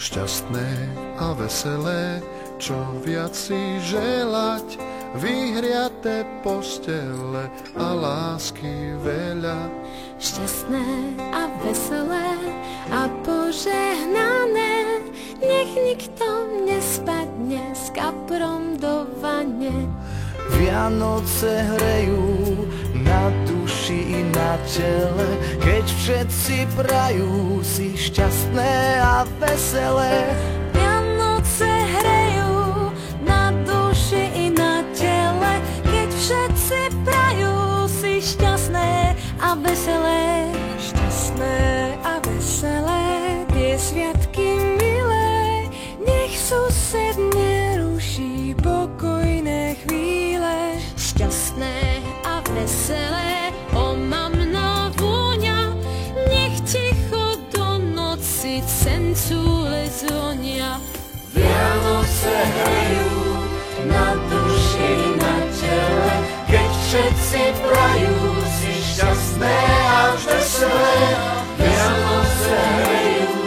šťastné a veselé, čo viac si želať, vyhriaté postele a lásky veľa. Šťastné a veselé a požehnané, nech nikto nespadne s kaprom do vane. Vianoce hrejú na duši i na tele, keď všetci prajú si šťastné a veselé. Vianoce hrejú na duši i na tele, keď všetci prajú si šťastné a veselé. Šťastné a veselé, tie sviatky milé, nech sused neruší pokojné chvíle. Šťastné a veselé, o mamná vôňa, nech ticho do noci cencúle zvonia. Vianoce hrejú na duši i na tele, keď všetci prajú si šťastné a veselé. Vianoce hrejú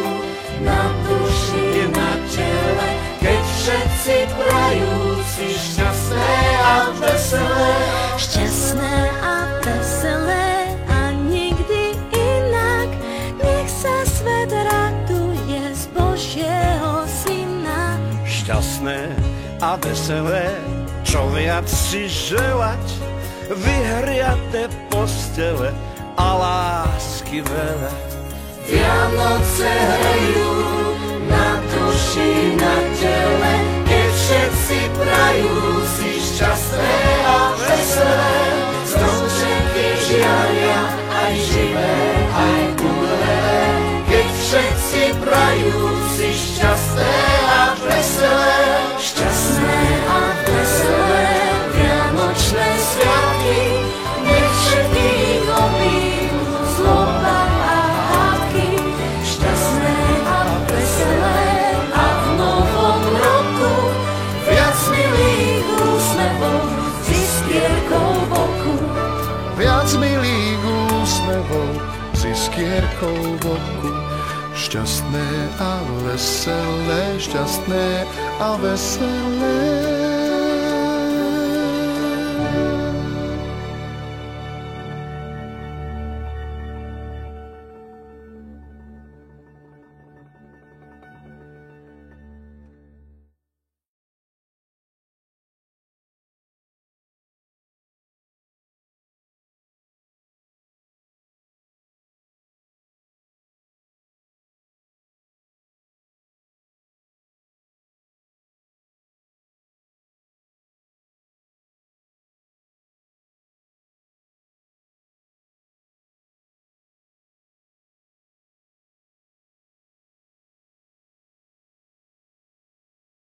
na duši i na tele, keď všetci prajú si šťastné a veselé. Šťastné a veselé a nikdy inak, nech sa svet raduje z Božieho Syna. Šťastné a veselé, čo viac si želať, vyhriaté postele a lásky veľa. Vianoce hrejú na duši, na tele, keď všetci prajú si šťastné a veselé. Stromčeky žiaria, aj živé, aj umrelé, keď všetci prajú si šťastné a veselé. Šťastné a veselé vianočné sviatky, nech všetkých obídu zloba a hádky. Šťastné a veselé a v novom roku viac milých úsmevov s iskierkou v oku. Viac milých úsmevov s iskierkou v oku. Šťastné a veselé, šťastné a veselé.